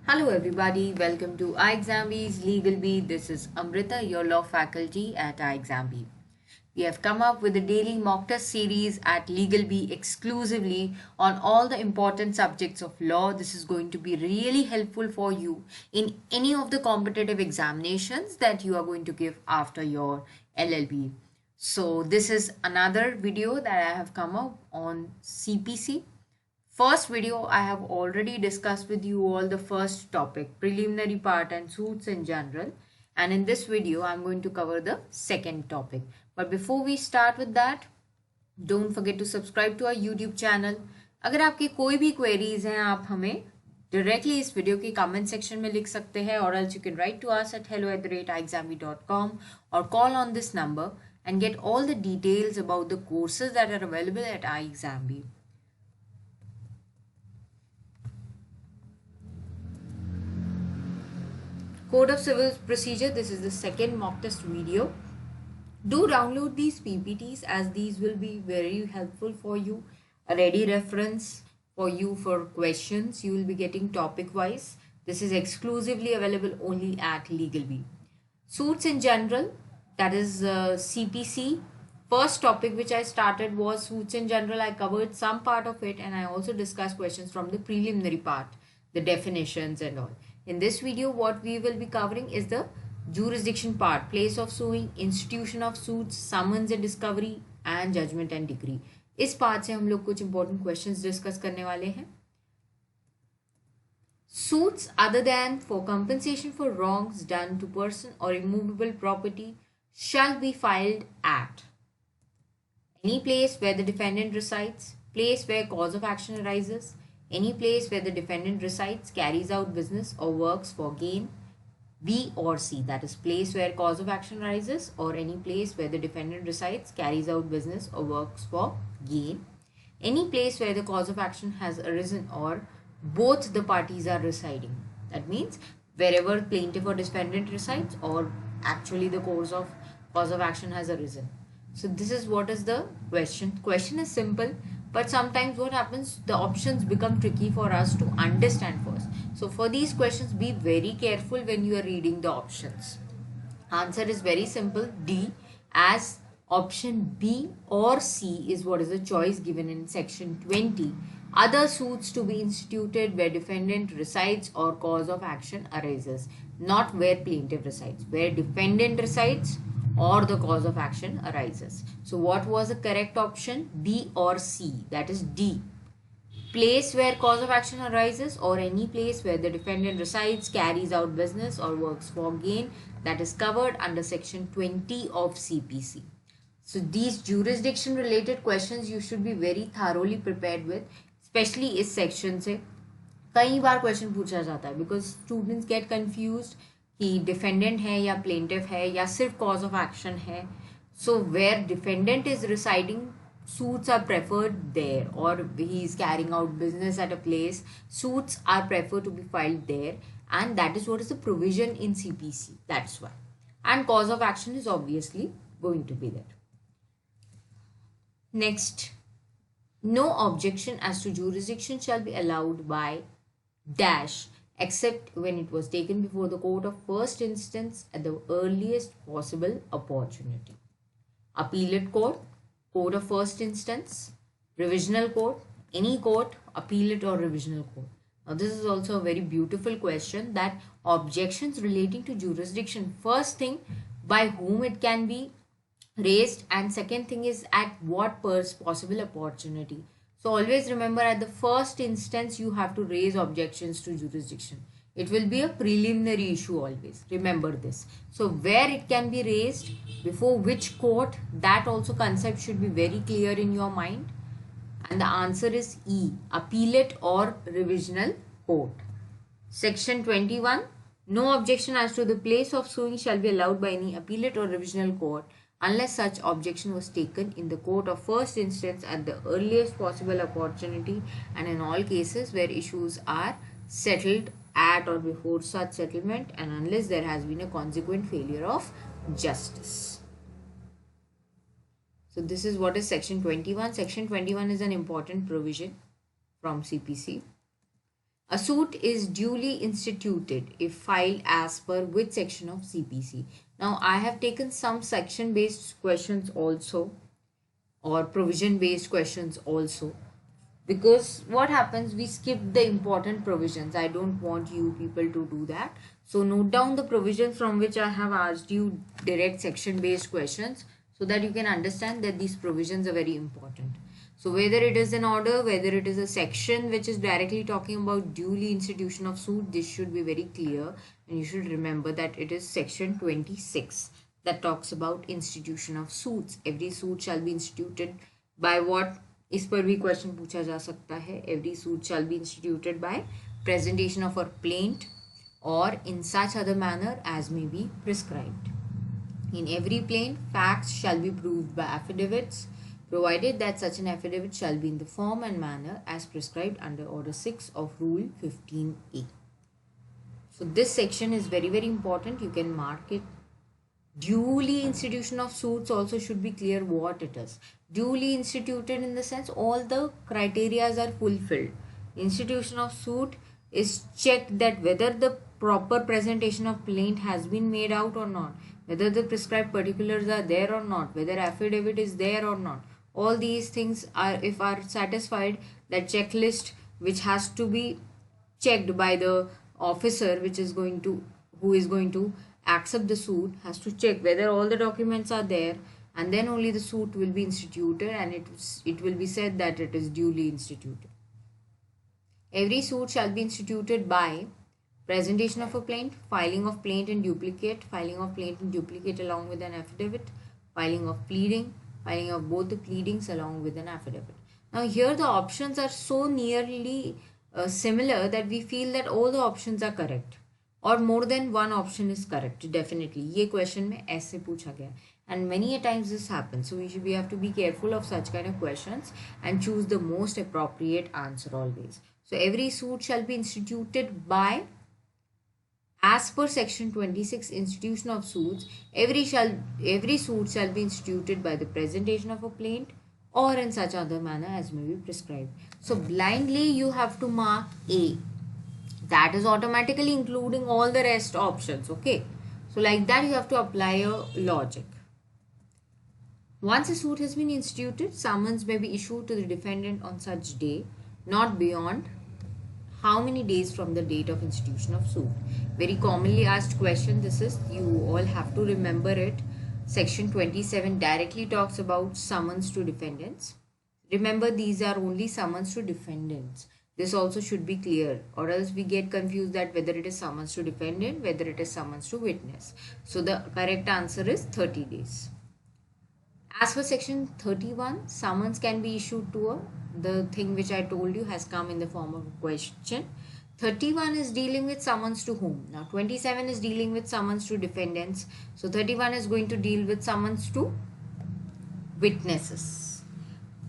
Hello everybody, welcome to iExamBee's LegalBee. This is Amrita, your law faculty at iExamBee. We have come up with a daily mock test series at LegalBee exclusively on all the important subjects of law. This is going to be really helpful for you in any of the competitive examinations that you are going to give after your LLB. So this is another video that I have come up on CPC. First video, I have already discussed with you all the first topic, preliminary part and suits in general. And in this video, I'm going to cover the second topic. But before we start with that, don't forget to subscribe to our YouTube channel. अगर आपके कोई भी queries हैं, आप हमें directly इस video के comment section में लिख सकते हैं, or else you can write to us at hello@iexambee.com or call on this number and get all the details about the courses that are available at iExambee. Code of Civil Procedure, this is the second mock test video. Do download these PPTs as these will be very helpful for you. A ready reference for you for questions. You will be getting topic wise. This is exclusively available only at LegalBee. Suits in general, that is CPC. First topic which I started was suits in general. I covered some part of it and I also discussed questions from the preliminary part, the definitions and all. In this video, what we will be covering is the jurisdiction part, place of suing, institution of suits, summons and discovery and judgment and decree. इस part से हम लोग कुछ important questions discuss करने वाले हैं. Suits other than for compensation for wrongs done to person or immovable property shall be filed at any place where the defendant resides, place where cause of action arises, any place where the defendant resides, carries out business or works for gain, B or C, that is place where cause of action arises or any place where the defendant resides, carries out business or works for gain, any place where the cause of action has arisen or both the parties are residing. That means wherever plaintiff or defendant resides or actually the cause of action has arisen. So this is what is the question. Question is simple. But sometimes what happens, the options become tricky for us to understand first. So for these questions, be very careful when you are reading the options. Answer is very simple, D, as option B or C is what is the choice given in section 20. Other suits to be instituted where defendant resides or cause of action arises, not where plaintiff resides. Where defendant resides or the cause of action arises. So what was the correct option? B or C, that is D. Place where cause of action arises or any place where the defendant resides, carries out business or works for gain, that is covered under section 20 of CPC. So these jurisdiction related questions you should be very thoroughly prepared with, especially इस section से कई बार question पूछा जाता है because students get confused कि defendant है या plaintiff है या सिर्फ कॉज ऑफ एक्शन है. So where defendant is residing, suits are preferred there, or he is carrying out business at a place, suits are preferred to be filed there, and that is what is the provision in CPC. That's why. And cause of action is obviously going to be there. Next, no objection as to jurisdiction shall be allowed by dash except when it was taken before the court of first instance at the earliest possible opportunity. Appellate court, court of first instance, revisional court, any court, appellate or revisional court. Now this is also a very beautiful question, that objections relating to jurisdiction, first thing by whom it can be raised, and second thing is at what possible opportunity. So always remember, at the first instance you have to raise objections to jurisdiction. It will be a preliminary issue always. Remember this. So where it can be raised, before which court, that also concept should be very clear in your mind. And the answer is E, appellate or revisional court. Section 21, no objection as to the place of suing shall be allowed by any appellate or revisional court unless such objection was taken in the court of first instance at the earliest possible opportunity, and in all cases where issues are settled at or before such settlement, and unless there has been a consequent failure of justice. So this is what is section 21. Section 21 is an important provision from CPC. A suit is duly instituted if filed as per which section of CPC. Now I have taken some section based questions also, or provision based questions also, because what happens, we skip the important provisions. I don't want you people to do that. So note down the provisions from which I have asked you direct section based questions, so that you can understand that these provisions are very important. So whether it is an order, whether it is a section which is directly talking about duly institution of suit, this should be very clear, and you should remember that it is section 26 that talks about institution of suits. Every suit shall be instituted by what? इस पर भी question पूछा जा सकता है. Every suit shall be instituted by presentation of a plaint or in such other manner as may be prescribed. In every plaint, facts shall be proved by affidavits, provided that such an affidavit shall be in the form and manner as prescribed under Order 6 of Rule 15A. So this section is very, very important. You can mark it. Duly institution of suits also should be clear what it is. Duly instituted in the sense all the criteria are fulfilled. Institution of suit is checked that whether the proper presentation of plaint has been made out or not, whether the prescribed particulars are there or not, whether affidavit is there or not. All these things are, if are satisfied, that checklist which has to be checked by the officer who is going to accept the suit, has to check whether all the documents are there, and then only the suit will be instituted, and it will be said that it is duly instituted. Every suit shall be instituted by presentation of a plaint, filing of plaint in duplicate, along with an affidavit, filing of pleading, filing of both the pleadings along with an affidavit. Now here the options are so nearly similar that we feel that all the options are correct, or more than one option is correct. Definitely ये question में ऐसे पूछा गया, and many a times this happens. So we have to be careful of such kind of questions and choose the most appropriate answer always. So every suit shall be instituted by, as per section 26 institution of suits, every suit shall be instituted by the presentation of a plaint or in such other manner as may be prescribed. So blindly you have to mark A. That is automatically including all the rest options. Okay. So like that you have to apply a logic. Once a suit has been instituted, summons may be issued to the defendant on such day, not beyond how many days from the date of institution of suit. Very commonly asked question this is. You all have to remember it. Section 27 directly talks about summons to defendants. Remember, these are only summons to defendants. This also should be clear, or else we get confused that whether it is summons to defendant, whether it is summons to witness. So the correct answer is 30 days. As for section 31, summons can be issued to the thing which I told you has come in the form of a question. 31 is dealing with summons to whom? Now 27 is dealing with summons to defendants. So 31 is going to deal with summons to witnesses.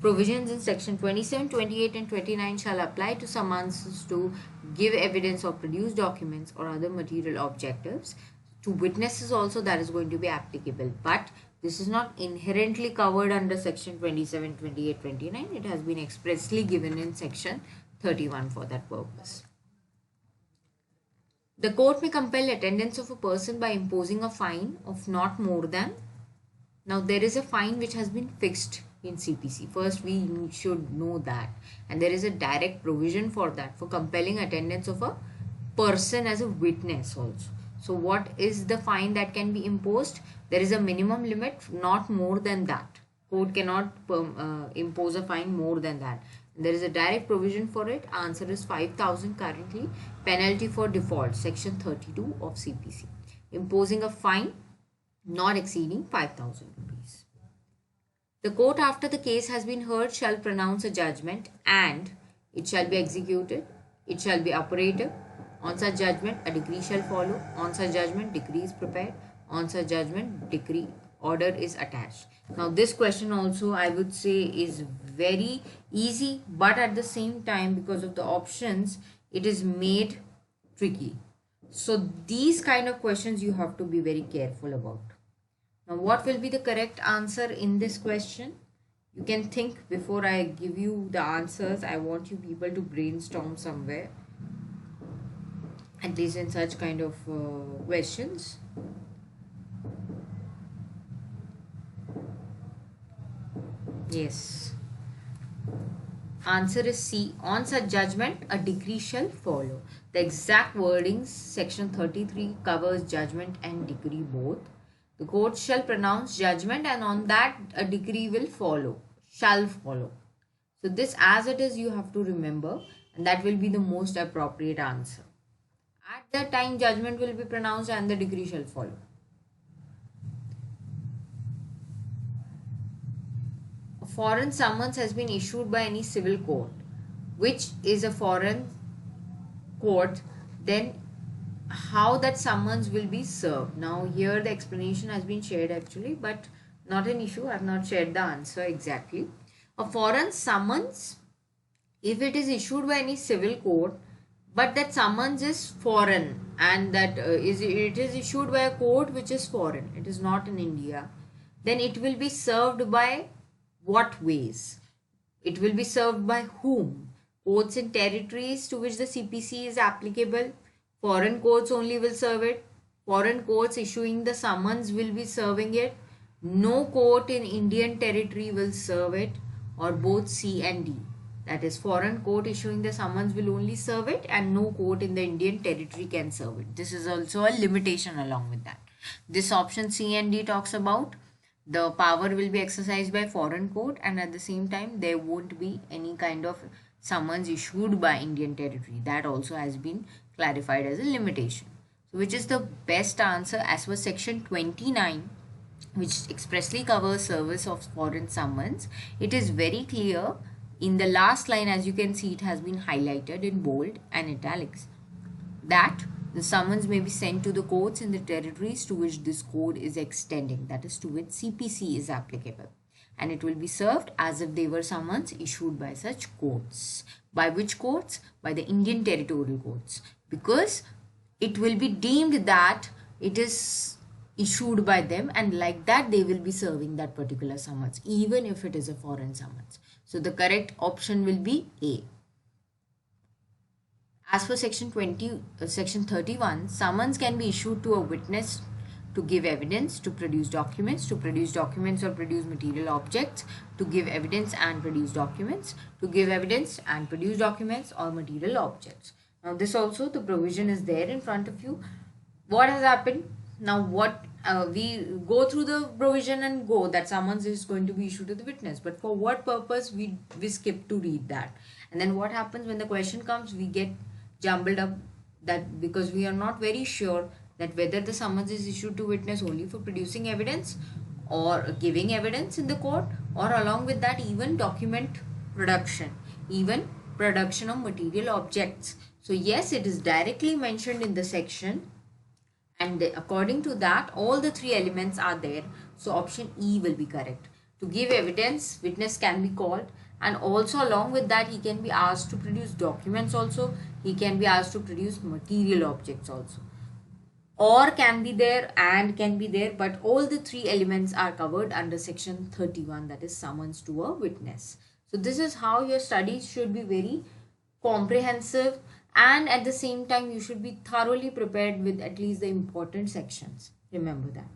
Provisions in section 27, 28 and 29 shall apply to summonses to give evidence or produce documents or other material objectives. To witnesses also that is going to be applicable, but this is not inherently covered under section 27, 28, 29. It has been expressly given in section 31 for that purpose. The court may compel attendance of a person by imposing a fine of not more than. Now there is a fine which has been fixed in CPC. First we should know that, and there is a direct provision for that, for compelling attendance of a person as a witness also. So what is the fine that can be imposed? There is a minimum limit, not more than that. Court cannot impose a fine more than that. There is a direct provision for it. Answer is 5,000 currently. Penalty for default, section 32 of CPC. Imposing a fine not exceeding 5,000 rupees. The court, after the case has been heard, shall pronounce a judgment, and it shall be executed. It shall be operative. On such judgment, a decree shall follow. On such judgment, decree is prepared. On such judgment, decree order is attached. Now this question also I would say is very easy, but at the same time, because of the options, it is made tricky. So these kind of questions you have to be very careful about. Now what will be the correct answer in this question? You can think before I give you the answers. I want you people to brainstorm somewhere. at least in such kind of questions. Yes. Answer is C. On such judgment, a decree shall follow. The exact wordings, section 33 covers judgment and decree both. The court shall pronounce judgment and on that a decree will follow, shall follow. So this as it is you have to remember, and that will be the most appropriate answer. At that time judgment will be pronounced and the decree shall follow. A foreign summons has been issued by any civil court, which is a foreign court, then how that summons will be served. Now here the explanation has been shared actually, but not an issue. I have not shared the answer exactly. A foreign summons, if it is issued by any civil court, but that summons is foreign and that it is issued by a court which is foreign, it is not in India, then it will be served by what ways? It will be served by whom? Courts in territories to which the CPC is applicable. Foreign courts only will serve it. Foreign courts issuing the summons will be serving it. No court in Indian territory will serve it, or both C and D. That is, foreign court issuing the summons will only serve it and no court in the Indian territory can serve it. This is also a limitation along with that. This option C and D talks about the power will be exercised by foreign court and at the same time there won't be any kind of summons issued by Indian territory. That also has been clarified as a limitation. So which is the best answer as per section 29, which expressly covers service of foreign summons? It is very clear in the last line, as you can see, it has been highlighted in bold and italics that the summons may be sent to the courts in the territories to which this code is extending, that is to which CPC is applicable, and it will be served as if they were summons issued by such courts. By which courts? By the Indian territorial courts, because it will be deemed that it is issued by them and like that they will be serving that particular summons even if it is a foreign summons. So the correct option will be A. As for section 31, summons can be issued to a witness to give evidence, to produce documents or produce material objects, to give evidence and produce documents, to give evidence and produce documents or material objects. Now this also, the provision is there in front of you. What has happened? Now what we go through the provision and go that summons is going to be issued to the witness, but for what purpose we skip to read that, and then what happens when the question comes, we get jumbled up, that because we are not very sure that whether the summons is issued to witness only for producing evidence or giving evidence in the court, or along with that even document production, even production of material objects. So yes, it is directly mentioned in the section, and according to that all the three elements are there. So option E will be correct. To give evidence, witness can be called, and also along with that he can be asked to produce documents also, he can be asked to produce material objects also, or can be there and can be there, but all the three elements are covered under section 31, that is summons to a witness. So this is how your studies should be very comprehensive, and at the same time you should be thoroughly prepared with at least the important sections. Remember that.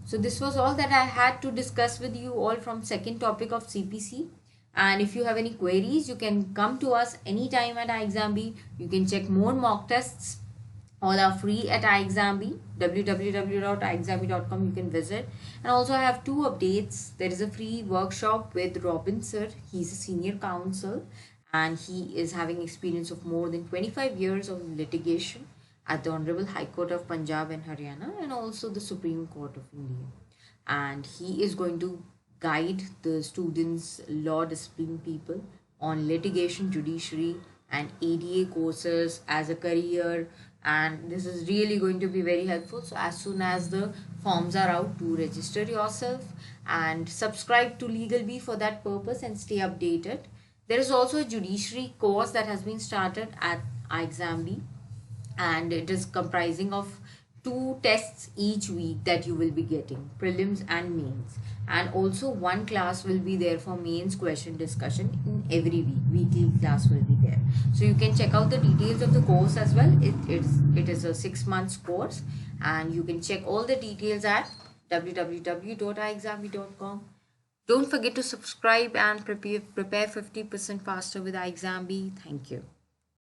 So this was all that I had to discuss with you all from second topic of CPC. And if you have any queries, you can come to us anytime at iExamBee. You can check more mock tests. All are free at iExamBee. www.iexambee.com you can visit. And also I have two updates. There is a free workshop with Robin sir. He's a senior counsel and he is having experience of more than 25 years of litigation at the Honorable High Court of Punjab and Haryana and also the Supreme Court of India. And he is going to guide the students, law discipline people on litigation, judiciary and ADA courses as a career, and this is really going to be very helpful. So as soon as the forms are out, do register yourself and subscribe to LegalBee for that purpose and stay updated. There is also a judiciary course that has been started at iExamBee, and it is comprising of 2 tests each week that you will be getting, prelims and mains. And also one class will be there for mains question discussion in every week. Weekly class will be there. So you can check out the details of the course as well. It is a 6 months course, and you can check all the details at www.iexambee.com. Don't forget to subscribe and prepare 50% faster with iExambee. Thank you.